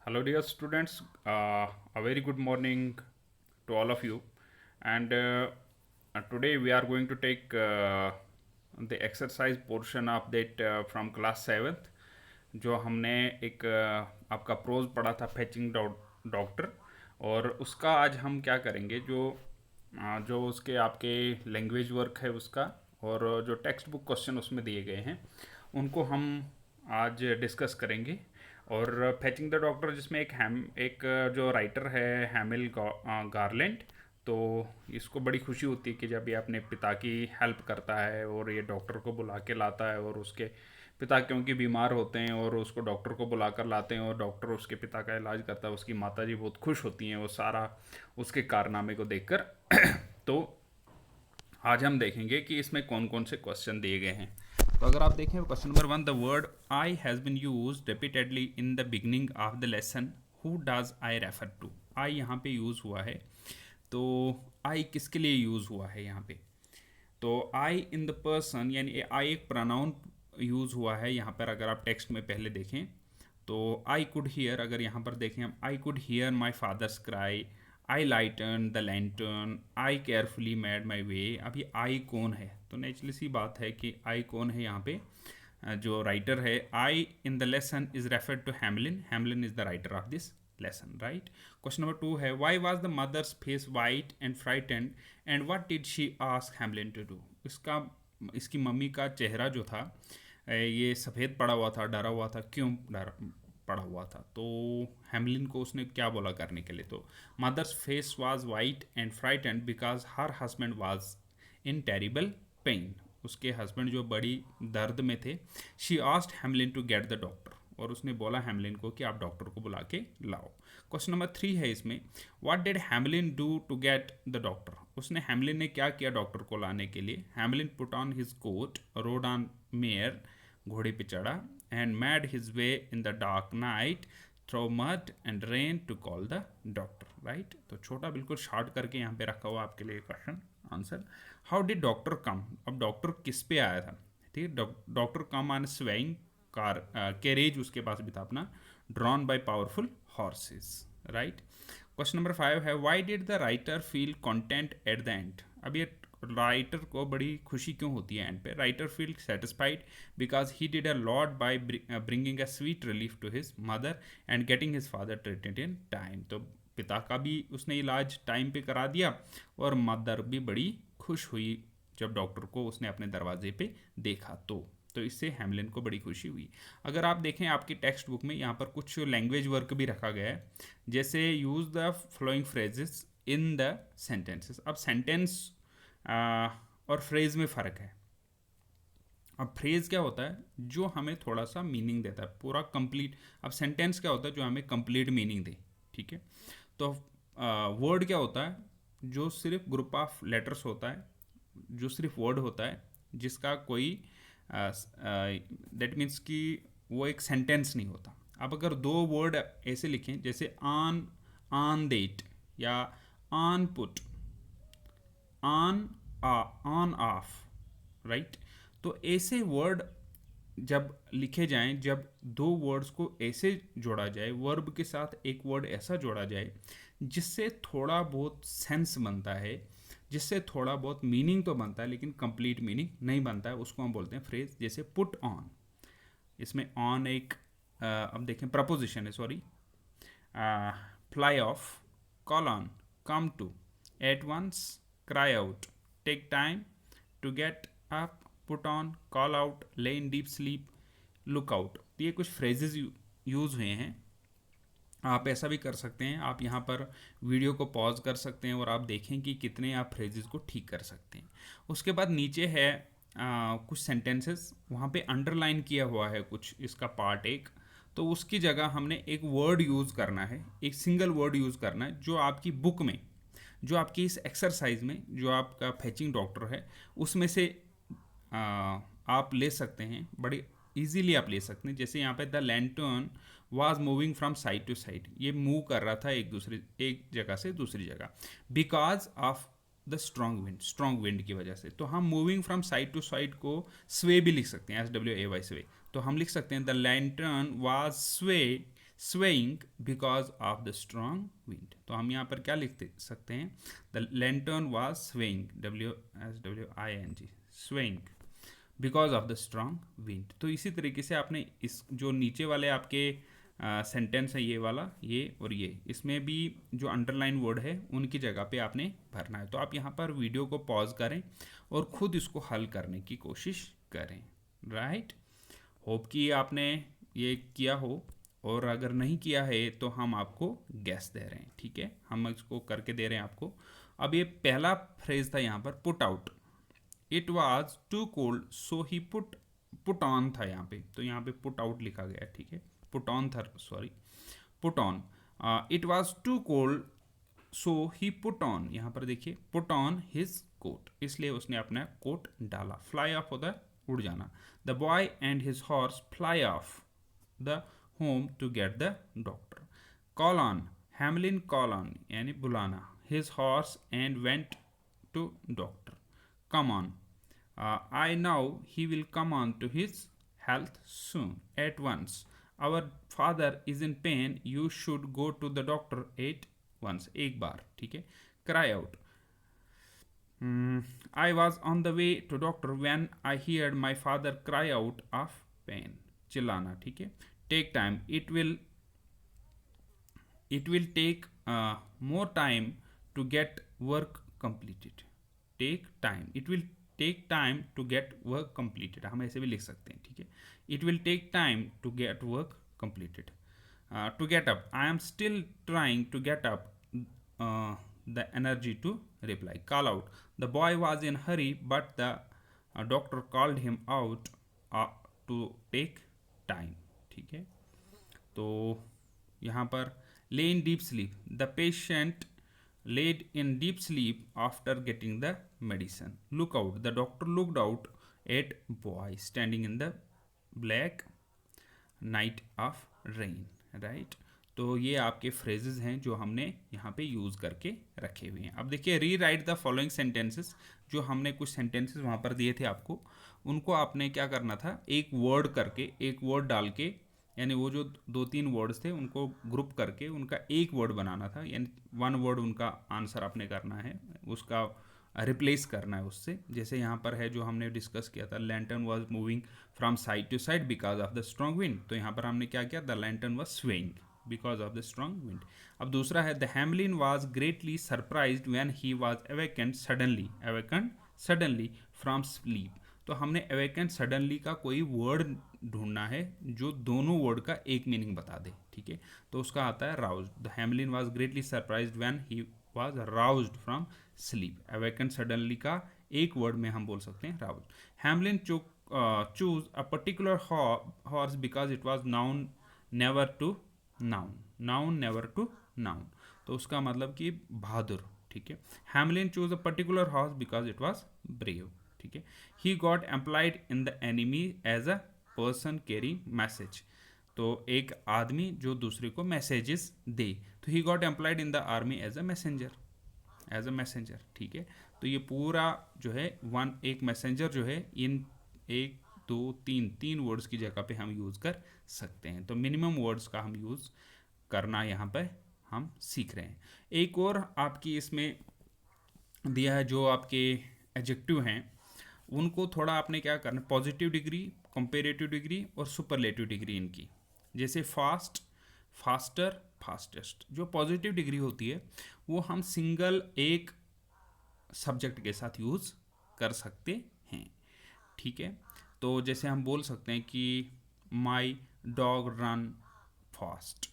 Hello, dear students. A very good morning to all of you. And today we are going to take the exercise portion of that from class 7th. जो हमने एक आपका pros पढ़ा था फैचिंग doctor. और उसका आज हम क्या करेंगे, जो उसके आपके लैंग्वेज वर्क है उसका, और जो टेक्स्ट बुक क्वेश्चन उसमें दिए गए हैं उनको हम आज डिस्कस करेंगे। और फैचिंग द डॉक्टर जिसमें एक जो राइटर है हैमिल गारलैंड। तो इसको बड़ी खुशी होती है कि जब ये अपने पिता की हेल्प करता है और ये डॉक्टर को बुला के लाता है, और उसके पिता क्योंकि बीमार होते हैं और उसको डॉक्टर को बुलाकर लाते हैं और डॉक्टर उसके पिता का इलाज करता है। उसकी माता जी बहुत खुश होती हैं वो सारा उसके कारनामे को देखकर। तो आज हम देखेंगे कि इसमें कौन कौन से क्वेश्चन दिए गए हैं। तो अगर आप देखें question number 1, the word I has been use repeatedly in the beginning of the lesson, who does I refer to. I यहाँ पे यूज़ हुआ है। तो आई किसके लिए यूज़ हुआ है यहाँ पे? तो आई इन द पर्सन, यानी आई एक प्रोनाउन यूज़ हुआ है यहाँ पर। अगर आप टेक्स्ट में पहले देखें तो आई कुड हियर, अगर यहाँ पर देखें हम, I could hear my father's cry, I lighten the lantern, I carefully made my way. अभी आई कौन है? तो नेचुरली सी बात है कि आई कौन है यहाँ पे? जो राइटर है। I in the lesson is referred to Hamlin, Hamlin is the writer of this lesson, right. Question number 2 है, why was the mother's face white and frightened and what did she ask Hamlin to do. इसकी mummy का चेहरा जो था ये सफ़ेद पड़ा हुआ था, डरा हुआ था। क्यों डरा पड़ा हुआ था? तो हैमलिन को उसने क्या बोला करने के लिए? तो mother's face was white and frightened because her husband was in terrible pain. उसके हस्बैंड जो बड़ी दर्द में थे। She asked Hamlin to get the doctor, और उसने बोला हैमलिन को कि आप डॉक्टर को बुला के लाओ। क्वेश्चन नंबर 3 है इसमें, what did Hamlin do to get the doctor. उसने हैमलिन ने क्या किया डॉक्टर को लाने के लिए? Hamlin put on his coat, rode on mare, घोड़े पे चढ़ा, and made his way in the dark night through mud and rain to call the doctor, right. तो छोटा बिल्कुल शॉर्ट करके यहाँ पे रखा हुआ आपके लिए question answer. How did doctor come. अब डॉक्टर किस पे आया था? ठीक है, doctor come on swaying car carriage उसके पास भी था अपना, drawn by powerful horses, right. Question number 5 है, why did the writer feel content at the end. अब ये राइटर को बड़ी खुशी क्यों होती है एंड पे? Writer feel satisfied because he did a lot by bringing a sweet relief to his mother and getting his father treated in time. तो पिता का भी उसने इलाज टाइम पे करा दिया, और मदर भी बड़ी खुश हुई जब डॉक्टर को उसने अपने दरवाजे पे देखा। तो इससे हैमलिन को बड़ी खुशी हुई। अगर आप देखें आपकी टेक्स्ट बुक में यहाँ पर कुछ लैंग्वेज वर्क भी रखा गया है, जैसे use the flowing phrases in the sentences. अब सेंटेंस और फ्रेज में फ़र्क है। अब फ्रेज क्या होता है? जो हमें थोड़ा सा मीनिंग देता है, पूरा कंप्लीट। अब सेंटेंस क्या होता है? जो हमें कंप्लीट मीनिंग दे, ठीक है। तो वर्ड क्या होता है? जो सिर्फ ग्रुप ऑफ लेटर्स होता है, जो सिर्फ वर्ड होता है, जिसका कोई दैट मीन्स कि वो एक सेंटेंस नहीं होता। अब अगर दो वर्ड ऐसे लिखें जैसे ऑन, ऑन डेट, या on put, on on off, right. तो ऐसे वर्ड जब लिखे जाएं, जब दो वर्ड्स को ऐसे जोड़ा जाए, वर्ब के साथ एक वर्ड ऐसा जोड़ा जाए जिससे थोड़ा बहुत सेंस बनता है, जिससे थोड़ा बहुत मीनिंग तो बनता है लेकिन कंप्लीट मीनिंग नहीं बनता है, उसको हम बोलते हैं फ्रेज। जैसे पुट ऑन, इसमें ऑन एक अब देखें प्रपोजिशन है, sorry. Fly off, call on, come to, at once, cry out, take time, to get up, put on, call out, lay in deep sleep, look out. ये कुछ phrases use हुए हैं। आप ऐसा भी कर सकते हैं, आप यहाँ पर वीडियो को पॉज कर सकते हैं और आप देखें कि कितने आप फ्रेजेस को ठीक कर सकते हैं। उसके बाद नीचे है कुछ सेंटेंसेस, वहाँ पे अंडरलाइन किया हुआ है कुछ इसका पार्ट एक। तो उसकी जगह हमने एक वर्ड यूज़ करना है, एक सिंगल वर्ड यूज़ करना है जो आपकी बुक में, जो आपकी इस एक्सरसाइज में, जो आपका फैचिंग डॉक्टर है उसमें से आप ले सकते हैं, बड़े इजीली आप ले सकते हैं। जैसे यहाँ पे the lantern was moving from side to side, ये मूव कर रहा था एक जगह से दूसरी जगह, because of the strong wind, strong wind की वजह से। तो हम moving from side to side को स्वे भी लिख सकते हैं, SWAY स्वे। तो हम लिख सकते हैं द लैंटर्न वाज स्वे swaying because of the strong wind। तो हम यहाँ पर क्या लिख सकते हैं, the lantern was swaying, swing, swaying because of the strong wind। तो इसी तरीके से आपने इस जो नीचे वाले आपके सेंटेंस है, ये वाला, ये और ये, इसमें भी जो अंडरलाइन वर्ड है उनकी जगह पे आपने भरना है। तो आप यहाँ पर वीडियो को पॉज करें और ख़ुद इसको हल करने की कोशिश करें। राइट, होप कि आपने ये किया हो, और अगर नहीं किया है तो हम आपको गैस दे रहे हैं। ठीक है, हम इसको करके दे रहे हैं आपको। अब ये पहला फ्रेज था यहाँ पर put out, it was too cold so he put on था यहाँ पे, तो यहाँ पे पुट आउट लिखा गया। ठीक है, पुट ऑन था, sorry, put on. It was too cold so he put on, यहाँ पर देखिए पुट ऑन हिज कोट, इसलिए उसने अपना कोट डाला। फ्लाई ऑफ होता है उड़ जाना। The boy and his horse fly off the home to get the doctor. Call on, Hamlin call on यानी बुलाना, his horse and went to doctor. Come on, I know he will come on to his health soon, at once. Our father is in pain, you should go to the doctor at once, एक बार। ठीक है, cry out, I was on the way to doctor when I heard my father cry out of pain, चिल्लाना। ठीक है, take time, it will take more time to get work completed, take time, it will take time to get work completed, हम ऐसे भी लिख सकते हैं। ठीक है, it will take time to get work completed। To get up, I am still trying to get up the energy to reply। Call out, the boy was in hurry but the doctor called him out to take time। ठीक है, तो यहाँ पर lay in deep sleep, the patient laid in deep sleep after getting the medicine। Look out, the doctor looked out at boy standing in the black night of rain। right, तो ये आपके phrases हैं जो हमने यहाँ पे use करके रखे हुए हैं। अब देखिए, री राइट द फॉलोइंग सेंटेंसेस, जो हमने कुछ सेंटेंसेस वहाँ पर दिए थे आपको, उनको आपने क्या करना था, एक वर्ड करके, एक वर्ड डाल के, यानी वो जो 2-3 वर्ड्स थे उनको ग्रुप करके उनका एक वर्ड बनाना था, यानी वन वर्ड उनका आंसर आपने करना है, उसका रिप्लेस करना है उससे। जैसे यहाँ पर है जो हमने डिस्कस किया था, lantern was moving from side to side because of the strong wind, तो यहाँ पर हमने क्या किया, the lantern was swaying because of the strong wind. अब दूसरा है, the Hamlin was greatly surprised when he was awakened suddenly from sleep. तो हमने अवेकेंड सडनली का कोई वर्ड ढूंढना है जो दोनों वर्ड का एक मीनिंग बता दे। ठीक है, तो उसका आता है roused, the Hamlin was greatly surprised when he was roused from sleep. Awakened suddenly का एक वर्ड में हम बोल सकते हैं roused. Hamlin choose a particular horse because it was known never to known, तो उसका मतलब कि बहादुर। ठीक है, Hamlin choose a particular horse because it was brave. ठीक है, he got employed in the enemy as a person carry message, तो एक आदमी जो दूसरे को मैसेजेस दे, तो he got employed in the army as a messenger. ठीक है, तो ये पूरा जो है एक मैसेंजर जो है, इन 1 2 3 वर्ड्स की जगह पे हम यूज़ कर सकते हैं। तो मिनिमम वर्ड्स का हम यूज़ करना यहाँ पे हम सीख रहे हैं। एक और आपकी इसमें दिया है, जो आपके एडजेक्टिव हैं उनको थोड़ा आपने क्या करना, पॉजिटिव डिग्री, कंपेरेटिव डिग्री और सुपरलेटिव डिग्री इनकी। जैसे फास्ट, फास्टर, फास्टेस्ट, जो पॉजिटिव डिग्री होती है वो हम सिंगल एक सब्जेक्ट के साथ यूज़ कर सकते हैं। ठीक है, तो जैसे हम बोल सकते हैं कि माई डॉग रन फास्ट,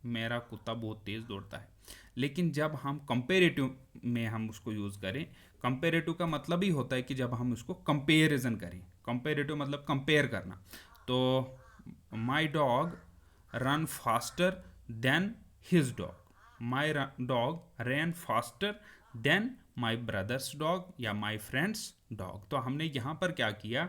मेरा कुत्ता बहुत तेज़ दौड़ता है। लेकिन जब हम कंपेरेटिव में हम उसको यूज़ करें, कंपेरेटिव का मतलब ही होता है कि जब हम उसको कंपेरिजन करें, कंपेरेटिव मतलब कंपेयर करना। तो my dog run faster than his dog, my dog run faster than my brothers dog या माई फ्रेंड्स डॉग। तो हमने यहाँ पर क्या किया,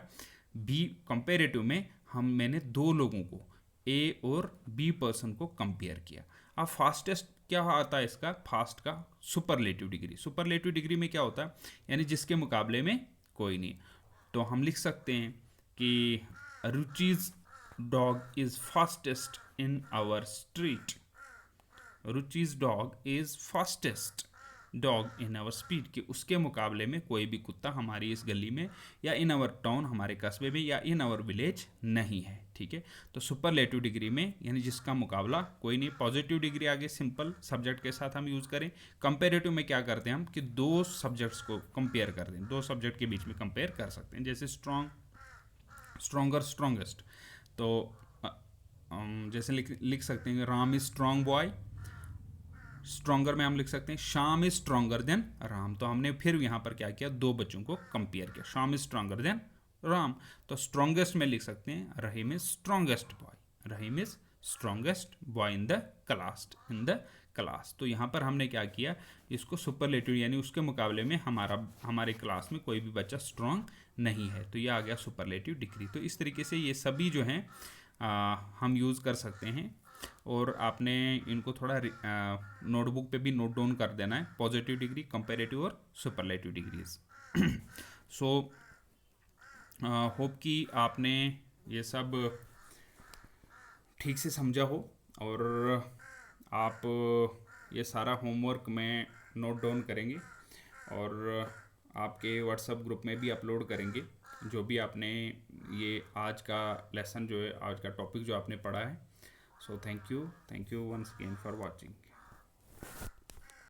बी कंपेरेटिव में मैंने 2 लोगों को, ए और बी पर्सन को कंपेयर किया। अब फास्टेस्ट क्या आता है इसका, फास्ट का सुपरलेटिव डिग्री। सुपरलेटिव डिग्री में क्या होता है, यानी जिसके मुकाबले में कोई नहीं। तो हम लिख सकते हैं कि Ruchi's dog is fastest in our street. Ruchi's dog is fastest dog in our speed, कि उसके मुकाबले में कोई भी कुत्ता हमारी इस गली में या इन आवर टाउन हमारे कस्बे में या इन आवर विलेज नहीं है, ठीक है। तो सुपरलेटिव डिग्री में यानी जिसका मुकाबला कोई नहीं। पॉजिटिव डिग्री आगे सिंपल सब्जेक्ट के साथ हम यूज़ करें। कंपेरेटिव में क्या करते हैं हम कि दो सब्जेक्ट्स को कंपेयर कर दें, दो सब्जेक्ट के बीच में कंपेयर कर सकते हैं। जैसे स्ट्रॉन्गर, स्ट्रॉन्गेस्ट, तो जैसे लिख सकते हैं Ram is strong boy. Stronger में हम लिख सकते हैं Shyam is stronger than Ram. तो हमने फिर यहाँ पर क्या किया, दो बच्चों को कंपेयर किया, Shyam is stronger than Ram. तो स्ट्रॉन्गेस्ट में लिख सकते हैं Rahim is strongest boy, Rahim is strongest boy in the class. तो यहाँ पर हमने क्या किया, इसको सुपरलेटिव यानी उसके मुकाबले में हमारे क्लास में कोई भी बच्चा स्ट्रॉन्ग नहीं है, तो ये आ गया सुपरलेटिव डिग्री। तो इस तरीके से ये सभी जो हैं हम यूज़ कर सकते हैं, और आपने इनको थोड़ा नोटबुक पे भी नोट डाउन कर देना है, पॉजिटिव डिग्री, कंपेरेटिव और सुपरलेटिव डिग्रीज। सो होप कि आपने ये सब ठीक से समझा हो, और आप ये सारा होमवर्क में नोट डाउन करेंगे और आपके व्हाट्सएप ग्रुप में भी अपलोड करेंगे, जो भी आपने ये आज का लेसन जो है, आज का टॉपिक जो आपने पढ़ा है। So thank you once again for watching.